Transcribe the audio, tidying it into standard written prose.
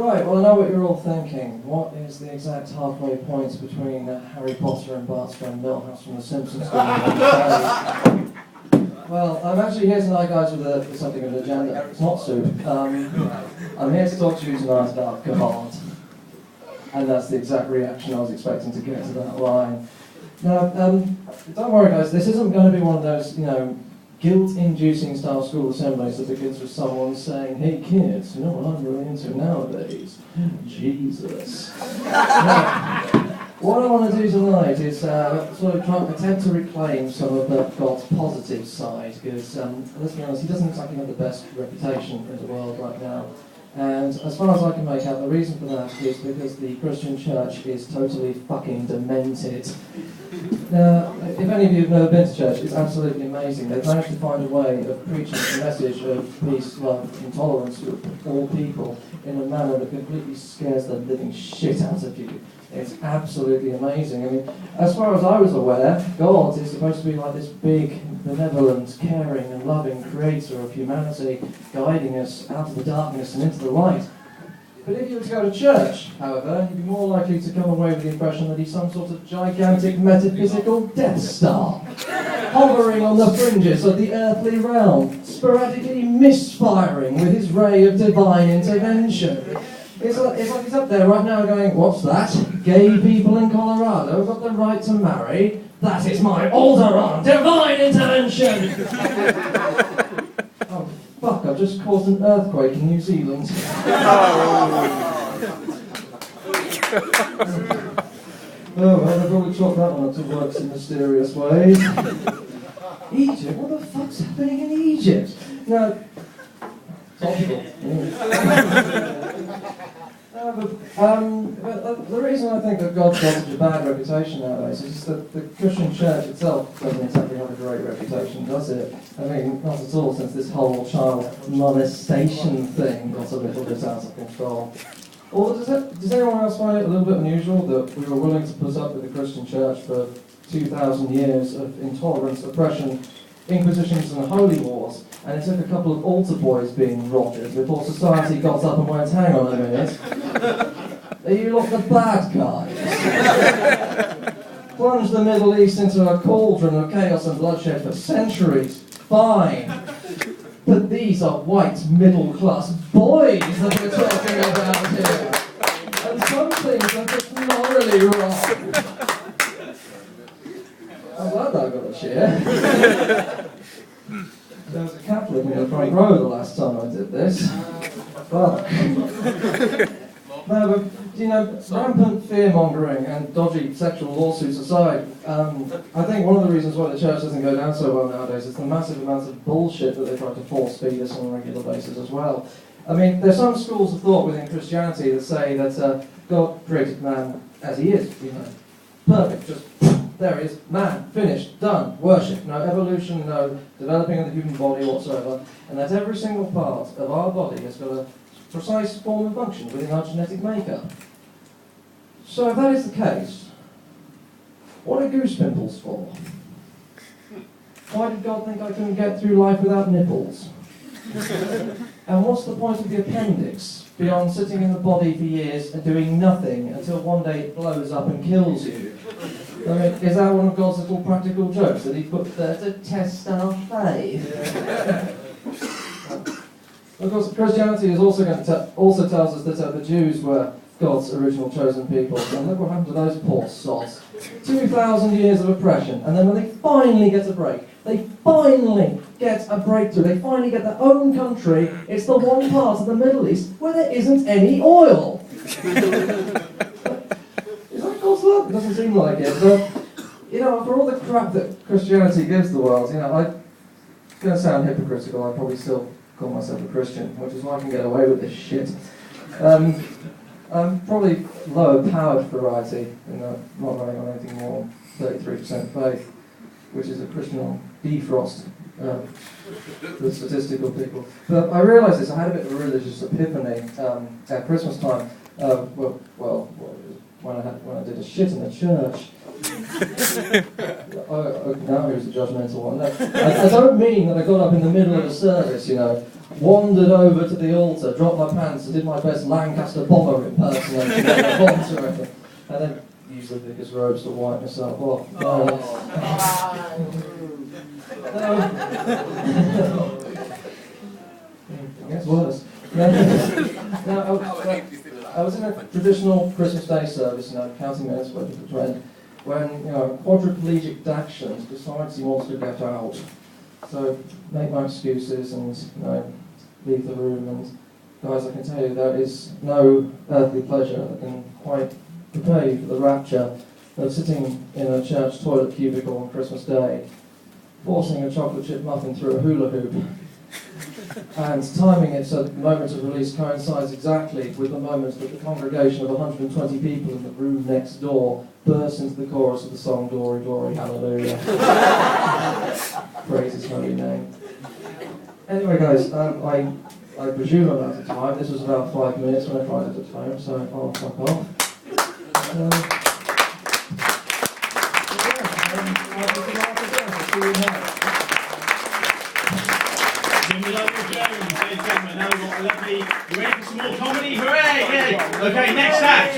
Right, well I know what you're all thinking. What is the exact halfway point between Harry Potter and Bart's friend Milhouse from The Simpsons? Well, I'm actually here tonight, guys, with something of an agenda. It's not soup. I'm here to talk to you tonight about God. And that's the exact reaction I was expecting to get to that line. Now, don't worry, guys, this isn't going to be one of those, guilt-inducing style school assemblies that begins with someone saying, "Hey kids, you know what I'm really into nowadays? Jesus." Now, what I want to do tonight is sort of try and attempt to reclaim some of God's positive side, because, let's be honest, he doesn't exactly have the best reputation in the world right now. And as far as I can make out, the reason for that is because the Christian church is totally fucking demented. Now, if any of you have never been to church, it's absolutely amazing. They've managed to find a way of preaching the message of peace, love, and tolerance to all people in a manner that completely scares the living shit out of you. It's absolutely amazing. I mean, as far as I was aware, God is supposed to be like this big, benevolent, caring and loving creator of humanity, guiding us out of the darkness and into the light. But if you were to go to church, however, you'd be more likely to come away with the impression that he's some sort of gigantic metaphysical Death Star, hovering on the fringes of the earthly realm, sporadically misfiring with his ray of divine intervention. It's like he's up there right now going, "What's that? Gay people in Colorado have got the right to marry? That is my order on divine intervention!" Oh, fuck, I've just caused an earthquake in New Zealand. Oh, well, they've probably chalked that one up to works in mysterious ways. Egypt? What the fuck's happening in Egypt? Now, topical. But the reason I think that God's got such a bad reputation nowadays is that the Christian church itself doesn't exactly have a great reputation, does it? I mean, not at all, since this whole child molestation thing got a little bit out of control. Or does anyone else find it a little bit unusual that we were willing to put up with the Christian church for 2,000 years of intolerance, oppression, inquisitions and holy wars, and it took a couple of altar boys being rogered before society got up and went, "Hang on a minute, are you lot the bad guys?" Plunged the Middle East into a cauldron of chaos and bloodshed for centuries. Fine. But these are white middle-class boys that we're talking about here. And some things are just morally wrong. I'm glad I got a cheer. There was a Catholic in the front row the last time I did this. Fuck. No, but, rampant fear-mongering and dodgy sexual lawsuits aside, I think one of the reasons why the church doesn't go down so well nowadays is the massive amounts of bullshit that they try to force-feed us on a regular basis as well. I mean, there's some schools of thought within Christianity that say that God created man as he is, perfect, just there he is, man, finished, done, worship, no evolution, no developing of the human body whatsoever, and that every single part of our body has got a precise form and function within our genetic makeup. So if that is the case, what are goose pimples for? Why did God think I couldn't get through life without nipples? And what's the point of the appendix, beyond sitting in the body for years and doing nothing until one day it blows up and kills you? I mean, is that one of God's little practical jokes that he put there to test our faith? Of course, Christianity is also tells us that the Jews were God's original chosen people. And look what happened to those poor sods. 2,000 years of oppression, and then when they finally get a break, they finally get a breakthrough, they finally get their own country, it's the one part of the Middle East where there isn't any oil. Is that God's love? It doesn't seem like it, but, for all the crap that Christianity gives the world, I'm going to sound hypocritical, I probably still call myself a Christian, which is why I can get away with this shit. I'm probably lower-powered variety, not running on anything more than 33% faith, which is a Christian on defrost, the statistical people. But I realised this, I had a bit of a religious epiphany at Christmas time, when I did a shit in the church. Now here's the judgmental one. No, I don't mean that I got up in the middle of a service, wandered over to the altar, dropped my pants, and did my best Lancaster bomber impersonation of the altar, and then used the vicar's robes to wipe myself off. It gets worse. I was in a traditional Christmas Day service, counting minutes worth of friend, when quadriplegic Dachshund decides he wants to get out. So make my excuses and leave the room. And guys, I can tell you there is no earthly pleasure that can quite prepare you for the rapture of sitting in a church toilet cubicle on Christmas Day, forcing a chocolate chip muffin through a hula hoop, and timing it so that the moment of release coincides exactly with the moment that the congregation of 120 people in the room next door bursts into the chorus of the song Glory, Glory, Hallelujah. Praise His holy name. Anyway, guys, I presume I'm out of time. This was about 5 minutes when I tried it at home, so I'll fuck off. Tim-Bolitho-Jones, ladies and gentlemen. Now we've got a lovely... You ready for some more comedy? Hooray! Yay! Okay, next act.